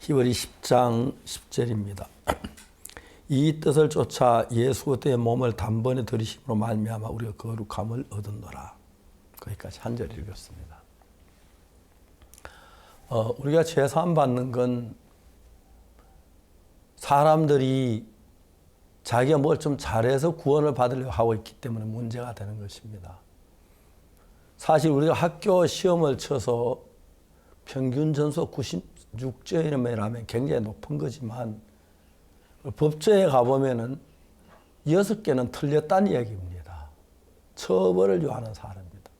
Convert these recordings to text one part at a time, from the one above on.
히브리 10장 10절입니다. 이 뜻을 쫓아 예수 그리스도의 몸을 단번에 들이심으로 말미암아 우리가 거룩함을 얻었노라. 거기까지 한 절 읽었습니다. 우리가 죄사함 받는 건 사람들이 자기가 뭘 좀 잘해서 구원을 받으려고 하고 있기 때문에 문제가 되는 것입니다. 사실 우리가 학교 시험을 쳐서 평균 점수 96점이라면 굉장히 높은 거지만 법정에 가보면은 6개는 틀렸다는 이야기입니다. 처벌을 요하는 사람입니다.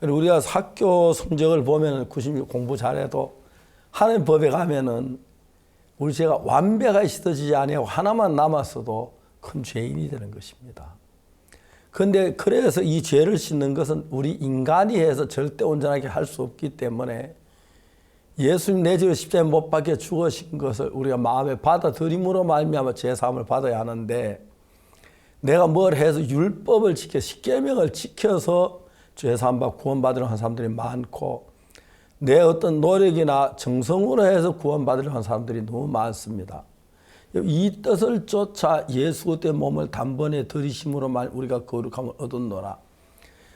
우리가 학교 성적을 보면 96 공부 잘해도 하나님 법에 가면은 우리 죄가 완벽하게 씻어지지 아니하고 하나만 남았어도 큰 죄인이 되는 것입니다. 그런데 그래서 이 죄를 씻는 것은 우리 인간이 해서 절대 온전하게 할 수 없기 때문에 예수님 내 죄를 십자가에 못 박혀 죽으신 것을 우리가 마음에 받아들임으로 말미암아 죄사함을 받아야 하는데, 내가 뭘 해서 율법을 지켜 십계명을 지켜서 죄사함 받고 구원받으려고 하는 사람들이 많고, 내 어떤 노력이나 정성으로 해서 구원받으려고 하는 사람들이 너무 많습니다. 이 뜻을 쫓아 예수 그리스도의 몸을 단번에 들이심으로 우리가 거룩함을 얻었노라.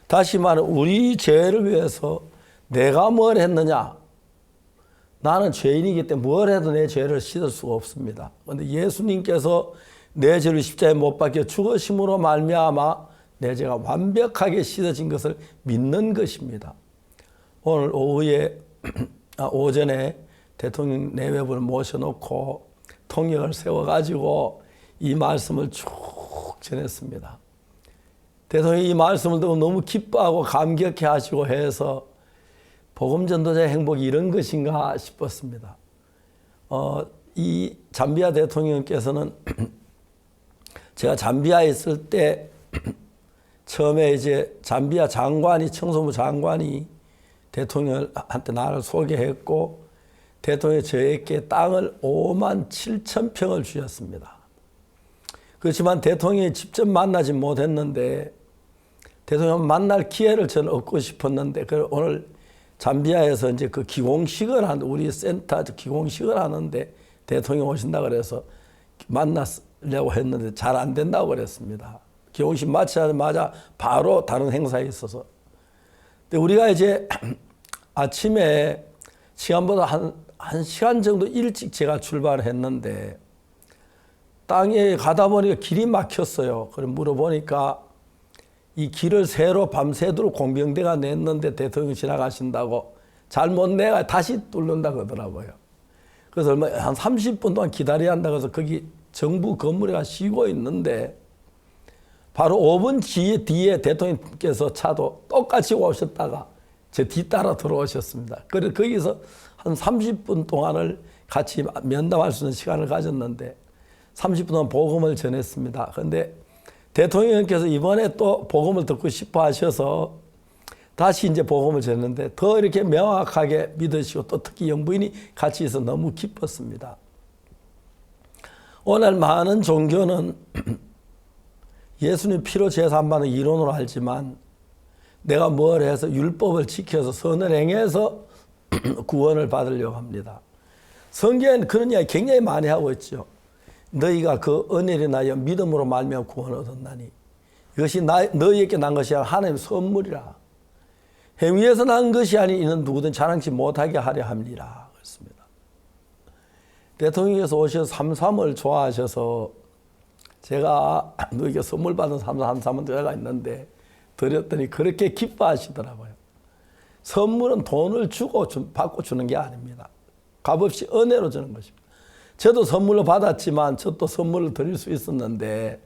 다시 말해 우리 죄를 위해서 내가 뭘 했느냐? 나는 죄인이기 때문에 뭘 해도 내 죄를 씻을 수가 없습니다. 그런데 예수님께서 내 죄를 십자가에 못 박혀 죽으심으로 말미암아 내 죄가 완벽하게 씻어진 것을 믿는 것입니다. 오늘 오전에 대통령 내외부를 모셔놓고 통역을 세워가지고 이 말씀을 쭉 전했습니다. 대통령이 이 말씀을 듣고 너무 기뻐하고 감격해 하시고 해서 복음 전도자의 행복이 이런 것인가 싶었습니다. 이 잠비아 대통령께서는 제가 잠비아에 있을 때 처음에 이제 잠비아 장관이, 청소부 장관이 대통령한테 나를 소개했고, 대통령이 저에게 땅을 5만 7천 평을 주셨습니다. 그렇지만 대통령이 직접 만나지 못했는데 대통령 만날 기회를 저는 얻고 싶었는데, 오늘 잠비아에서 이제 그 기공식을 하는데, 우리 센터 기공식을 하는데 대통령 오신다 그래서 만나려고 했는데 잘 안 된다고 그랬습니다. 기공식 마치자마자 바로 다른 행사에 있어서. 근데 우리가 이제 아침에 시간보다 한 시간 정도 일찍 제가 출발을 했는데 땅에 가다 보니까 길이 막혔어요. 그래 물어보니까 이 길을 새로 밤새도록 공병대가 냈는데 대통령이 지나가신다고 잘못 내가 다시 뚫는다 그러더라고요. 그래서 한 30분 동안 기다려야 한다 그래서 거기 정부 건물에 쉬고 있는데 바로 5분 뒤에 대통령께서 차도 똑같이 오셨다가 제 뒤따라 들어오셨습니다. 그래서 거기서 한 30분 동안을 같이 면담할 수 있는 시간을 가졌는데 30분 동안 복음을 전했습니다. 그런데 대통령께서 이번에 또 복음을 듣고 싶어 하셔서 다시 이제 복음을 전했는데 더 이렇게 명확하게 믿으시고 또 특히 영부인이 같이 있어서 너무 기뻤습니다. 오늘 많은 종교는 예수님 피로 제사함 받는 이론으로 알지만 내가 뭘 해서 율법을 지켜서 선을 행해서 구원을 받으려고 합니다. 성경에는 그런 이야기 굉장히 많이 하고 있죠. 너희가 그 은혜를 나여 믿음으로 말미암아 구원을 얻었나니 이것이 너희에게 난 것이 아니라 하나님의 선물이라. 행위에서 난 것이 아니 이는 누구든 자랑치 못하게 하려 함이라. 그렇습니다. 대통령께서 오셔서 삼삼을 좋아하셔서 제가 너에게 선물 받은 삼삼은 제가 있는데 드렸더니 그렇게 기뻐하시더라고요. 선물은 돈을 주고 받고 주는 게 아닙니다. 값없이 은혜로 주는 것입니다. 저도 선물로 받았지만 저도 선물을 드릴 수 있었는데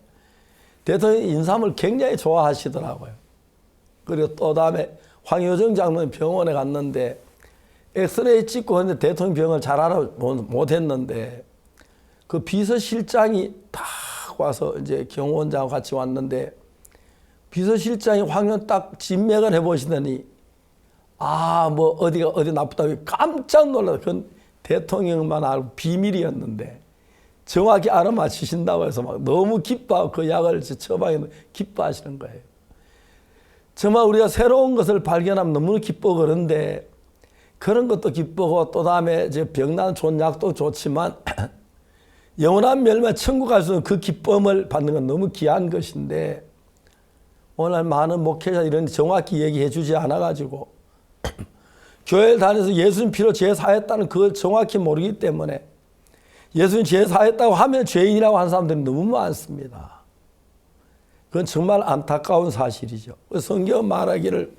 대통령 인삼을 굉장히 좋아하시더라고요. 그리고 또 다음에 황효정 장로님 병원에 갔는데 엑스레이 찍고 했는데 대통령 병을 잘 알아 못했는데 그 비서실장이 딱 와서 이제 경호원장하고 같이 왔는데 비서실장이 황효 딱 진맥을 해보시더니 뭐 어디 나쁘다고 깜짝 놀라서 그건 대통령만 알고 비밀이었는데 정확히 알아맞히신다고 해서 막 너무 기뻐하고 그 약을 처방해 기뻐하시는 거예요. 정말 우리가 새로운 것을 발견하면 너무 기뻐. 그런데 그런 것도 기쁘고 또 다음에 이제 병난 좋은 약도 좋지만 영원한 멸망 천국 갈 수 있는 그 기쁨을 받는 건 너무 귀한 것인데 오늘 많은 목회자 이런 정확히 얘기해 주지 않아 가지고 교회를 다녀서 예수님 피로 죄 사했다는 그걸 정확히 모르기 때문에 예수님 죄 사했다고 하면 죄인이라고 하는 사람들이 너무 많습니다. 그건 정말 안타까운 사실이죠. 성경 말하기를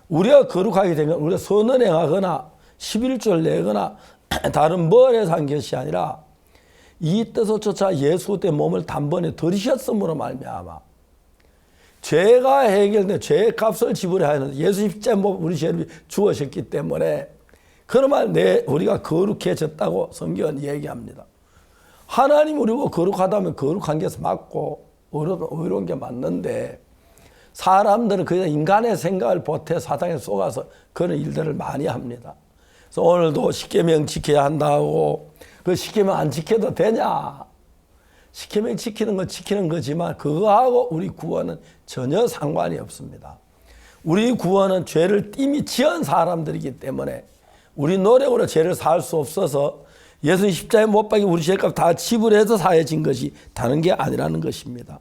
우리가 거룩하게 된 건 우리가 선을 행하거나 11조를 내거나 다른 뭘 해서 한 것이 아니라 이 뜻을 쫓아 예수 때 몸을 단번에 들이셨음으로 말미암아 죄가 해결된 죄의 값을 지불해야 하는 예수 십자가에 우리 죄를 죽으셨기 때문에 그러면 우리가 거룩해졌다고 성경은 얘기합니다. 하나님 우리가 거룩하다면 거룩한 게 맞고 의로운 게 맞는데 사람들은 그냥 인간의 생각을 보태 사단에 속아서 그런 일들을 많이 합니다. 그래서 오늘도 십계명 지켜야 한다고 그 십계명 안 지켜도 되냐? 십계명 지키는 건 지키는 거지만 그거하고 우리 구원은 전혀 상관이 없습니다. 우리 구원은 죄를 이미 지은 사람들이기 때문에 우리 노력으로 죄를 살 수 없어서 예수님 십자가에 못 박혀 우리 죄값 다 지불해서 사해진 것이 다른 게 아니라는 것입니다.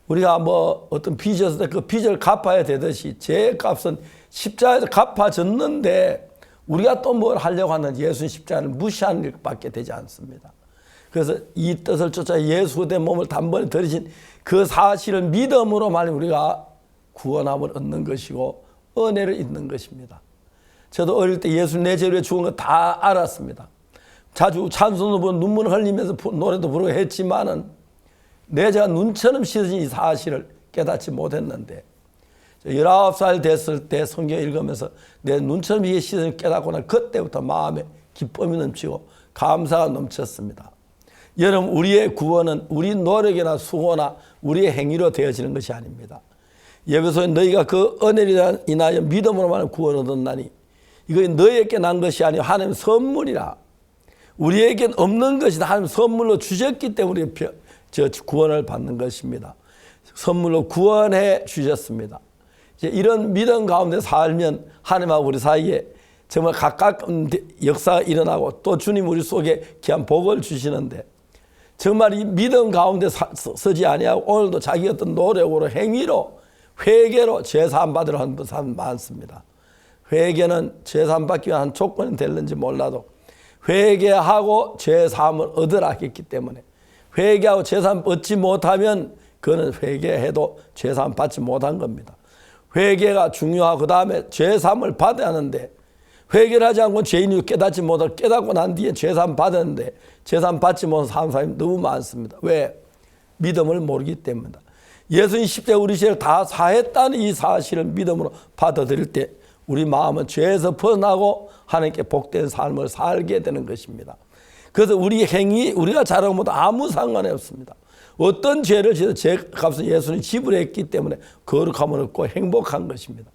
우리가 뭐 어떤 빚졌을 때 그 빚을 갚아야 되듯이 죄값은 십자가에서 갚아졌는데 우리가 또 뭘 하려고 하는 예수님 십자가를 무시하는 일밖에 되지 않습니다. 그래서 이 뜻을 쫓아 예수의 몸을 단번에 들이신 그 사실을 믿음으로만 우리가 구원함을 얻는 것이고 은혜를 잊는 것입니다. 저도 어릴 때 예수 내 죄로 죽은 거 다 알았습니다. 자주 찬송도 부르고 눈물을 흘리면서 노래도 부르고 했지만은 내 죄가 눈처럼 씻어진 이 사실을 깨닫지 못했는데 19살 됐을 때 성경 읽으면서 내 눈처럼 이게 씻어진 깨닫고 난 그때부터 마음에 기쁨이 넘치고 감사가 넘쳤습니다. 여러분 우리의 구원은 우리 노력이나 수고나 우리의 행위로 되어지는 것이 아닙니다. 예배소에 너희가 그 은혜를 인하여 믿음으로만 구원을 얻었나니 이거 너희에게 난 것이 아니라 하나님의 선물이라. 우리에겐 없는 것이다. 하나님 선물로 주셨기 때문에 저 구원을 받는 것입니다. 선물로 구원해 주셨습니다. 이제 이런 믿음 가운데 살면 하나님하고 우리 사이에 정말 가까운 역사가 일어나고 또 주님 우리 속에 귀한 복을 주시는데 정말 이 믿음 가운데 서지 아니하고 오늘도 자기 어떤 노력으로 행위로 회개로 죄사함 받으러 하는 사람 많습니다. 회개는 죄사함 받기 위한 한 조건이 될는지 몰라도 회개하고 죄사함을 얻으라 했기 때문에 회개하고 죄사함 얻지 못하면 그는 회개해도 죄사함 받지 못한 겁니다. 회개가 중요하고 그 다음에 죄사함을 받아야 하는데 회개를 하지 않고 죄인이 깨닫지 못하고 깨닫고 난 뒤에 죄사함 받았는데 죄사함 받지 못한 사람이 너무 많습니다. 왜? 믿음을 모르기 때문이다. 예수님 십자가 우리 죄를 다 사했다는 이 사실을 믿음으로 받아들일 때 우리 마음은 죄에서 벗어나고 하나님께 복된 삶을 살게 되는 것입니다. 그래서 우리 행위 우리가 잘하는 것도 아무 상관이 없습니다. 어떤 죄를 지어도 죄값은 예수님이 지불했기 때문에 거룩함을 얻고 행복한 것입니다.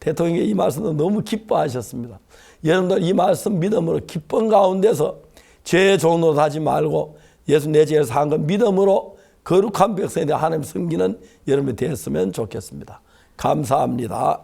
대통령이 이 말씀도 너무 기뻐하셨습니다. 여러분들 이 말씀 믿음으로 기쁜 가운데서 죄의 종로도 하지 말고 예수 내 죄를 산 건 믿음으로 거룩한 백성에 대해 하나님 섬기는 여러분이 되었으면 좋겠습니다. 감사합니다.